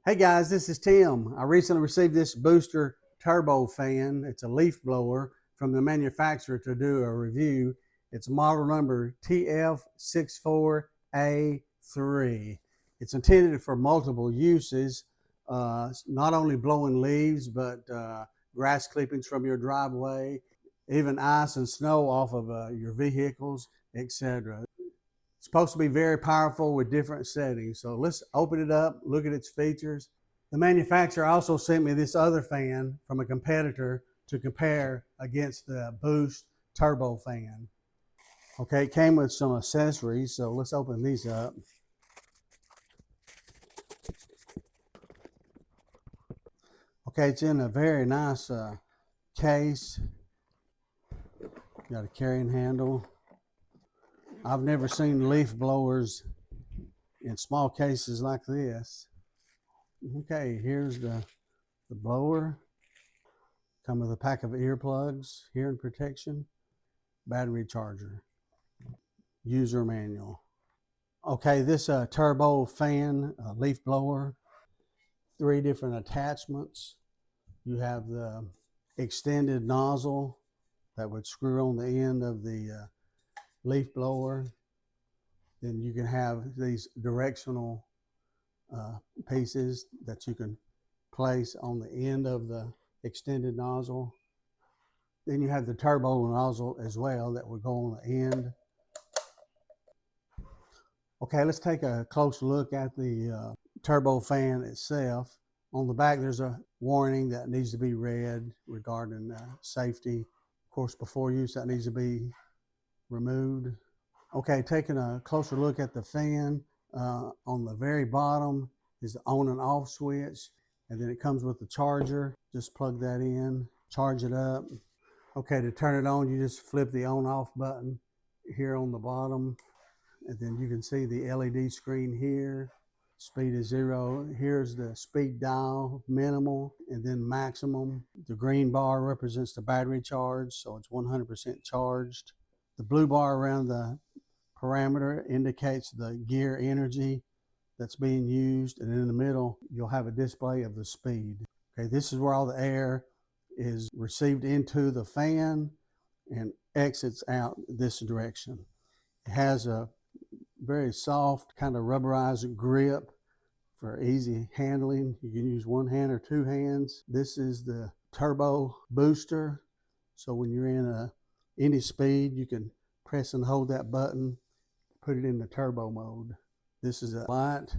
Hey guys, this is Tim. I recently received this booster turbo fan. It's a leaf blower from the manufacturer to do a review. It's model number TF64A3. It's intended for multiple uses, not only blowing leaves, but grass clippings from your driveway, even ice and snow off of your vehicles, etc. It's supposed to be very powerful with different settings. So let's open it up, look at its features. The manufacturer also sent me this other fan from a competitor to compare against the Boost turbo fan. Okay, it came with some accessories, so let's open these up. Okay, it's in a very nice case. Got a carrying handle. I've never seen leaf blowers in small cases like this. Okay, here's the blower. Come with a pack of earplugs, hearing protection, battery charger, user manual. Okay, this turbo fan, leaf blower, 3 different attachments. You have the extended nozzle that would screw on the end of the leaf blower. Then you can have these directional pieces that you can place on the end of the extended nozzle. Then you have the turbo nozzle as well that would go on the end. Okay, let's take a close look at the turbo fan itself. On the back, there's a warning that needs to be read regarding safety. Of course, before use, that needs to be removed. Okay, taking a closer look at the fan, on the very bottom is the on and off switch, and then it comes with the charger. Just plug that in, charge it up. Okay, to turn it on, you just flip the on-off button here on the bottom, and then you can see the LED screen here. Speed is 0. Here's the speed dial, minimal, and then maximum. The green bar represents the battery charge, so it's 100% charged. The blue bar around the parameter indicates the gear energy that's being used, and in the middle you'll have a display of the speed. Okay, this is where all the air is received into the fan and exits out this direction. It has a very soft kind of rubberized grip for easy handling. You can use one hand or 2 hands. This is the turbo booster, so when you're in any speed, you can press and hold that button, put it in the turbo mode. This is a light.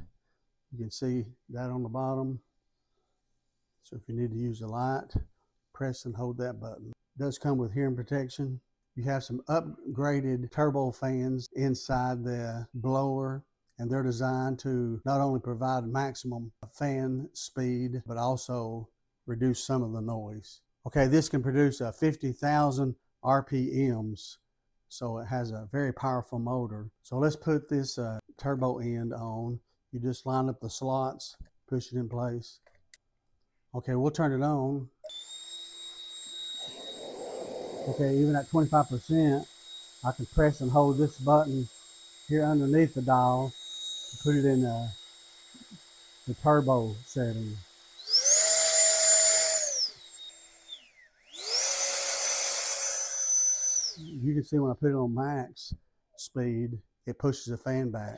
You can see that on the bottom. So if you need to use a light, press and hold that button. It does come with hearing protection. You have some upgraded turbo fans inside the blower, and they're designed to not only provide maximum fan speed, but also reduce some of the noise. Okay, this can produce 50,000 RPMs. So it has a very powerful motor. So let's put this turbo end on. You just line up the slots, push it in place. Okay, we'll turn it on. Okay, even at 25%, I can press and hold this button here underneath the dial to put it in the turbo setting. You can see when I put it on max speed, it pushes the fan back.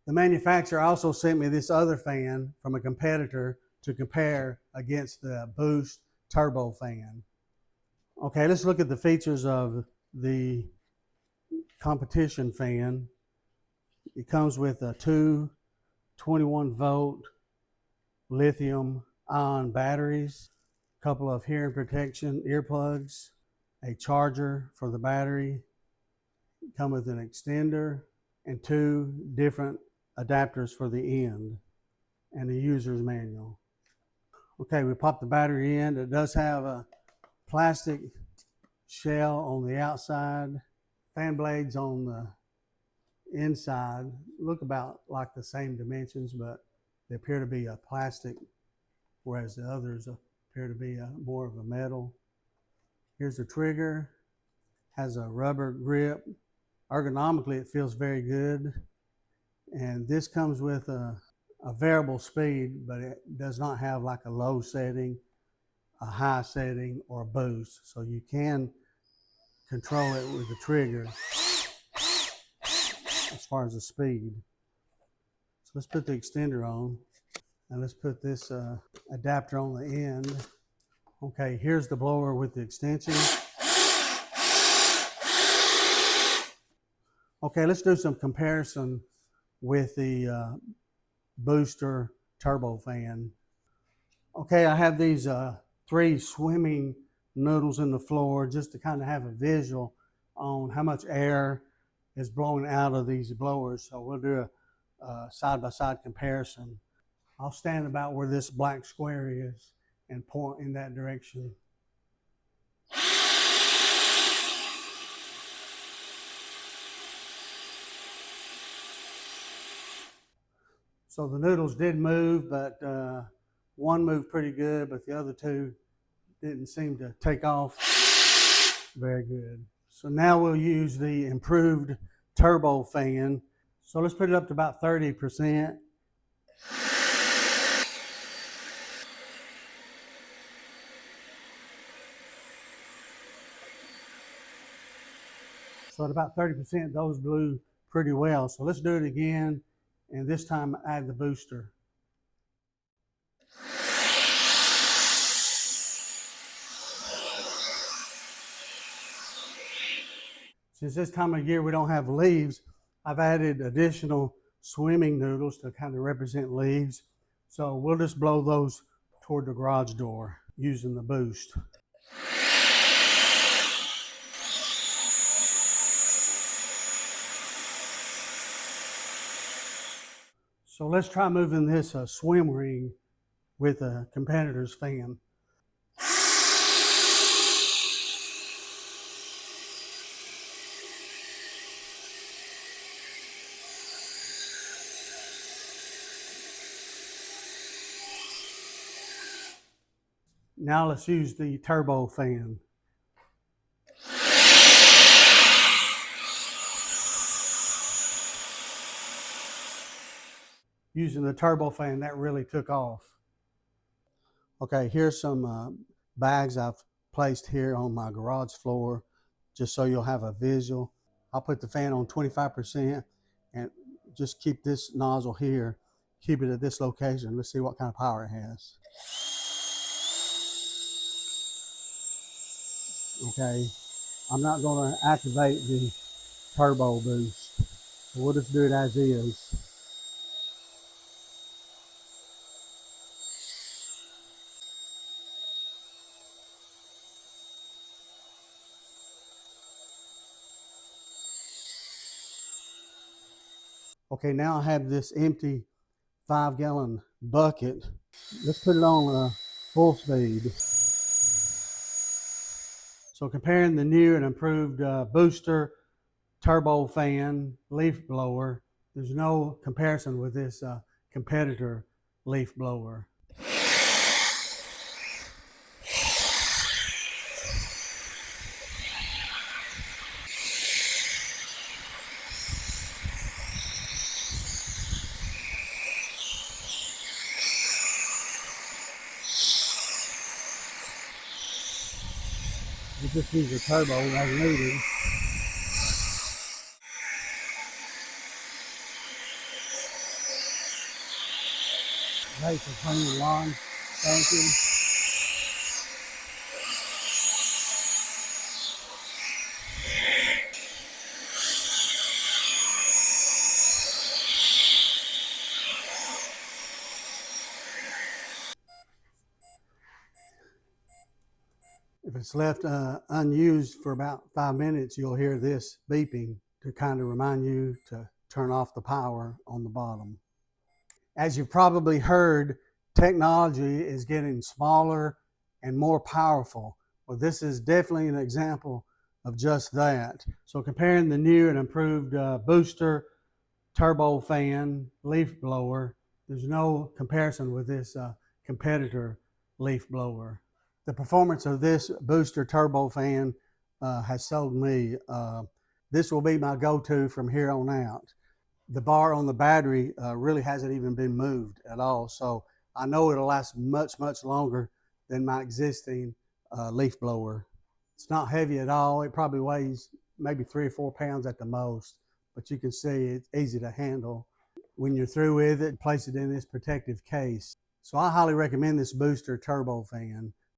The manufacturer also sent me this other fan from a competitor to compare against the Boost turbo fan. Okay, let's look at the features of the competition fan. It comes with 2 21-volt lithium ion batteries, a couple of hearing protection earplugs, a charger for the battery, come with an extender, and 2 different adapters for the end, and the user's manual. Okay, we pop the battery in. It does have a plastic shell on the outside. Fan blades on the inside look about like the same dimensions, but they appear to be a plastic, whereas the others appear to be more of a metal. Here's the trigger. Has a rubber grip Ergonomically, it feels very good. And this comes with a variable speed, but it does not have like a low setting, a high setting, or a boost. So you can control it with the trigger as far as the speed. So let's put the extender on, and let's put this adapter on the end. Okay, here's the blower with the extension. Okay, let's do some comparison with the booster turbo fan. Okay, I have these 3 swimming noodles in the floor just to kind of have a visual on how much air is blowing out of these blowers. So we'll do a side-by-side comparison. I'll stand about where this black square is and point in that direction. So the noodles did move, but one moved pretty good, but the other 2 didn't seem to take off very good. So now we'll use the improved turbo fan. So let's put it up to about 30%. So at about 30%, those blew pretty well. So let's do it again, and this time add the booster. Since this time of year we don't have leaves, I've added additional swimming noodles to kind of represent leaves. So we'll just blow those toward the garage door using the boost. So let's try moving this swim ring with a competitor's fan. Now let's use the turbo fan. Using the turbo fan, that really took off. Okay, here's some bags I've placed here on my garage floor, just so you'll have a visual. I'll put the fan on 25% and just keep this nozzle here, keep it at this location. Let's see what kind of power it has. Okay, I'm not going to activate the turbo boost. We'll just do it as is. Okay, now I have this empty 5-gallon bucket. Let's put it on full speed. So comparing the new and improved booster turbo fan leaf blower, there's no comparison with this competitor leaf blower. We just use the turbo as needed. Thanks for cleaning the lawn. Thank you. If it's left unused for about 5 minutes, you'll hear this beeping to kind of remind you to turn off the power on the bottom. As you've probably heard, technology is getting smaller and more powerful. Well, this is definitely an example of just that. So comparing the new and improved booster turbo fan leaf blower, there's no comparison with this competitor leaf blower. The performance of this booster turbo fan has sold me. This will be my go-to from here on out. The bar on the battery really hasn't even been moved at all, so I know it'll last much, much longer than my existing leaf blower. It's not heavy at all. It probably weighs maybe 3 or 4 pounds at the most, but you can see it's easy to handle. When you're through with it, place it in this protective case. So I highly recommend this booster turbo fan.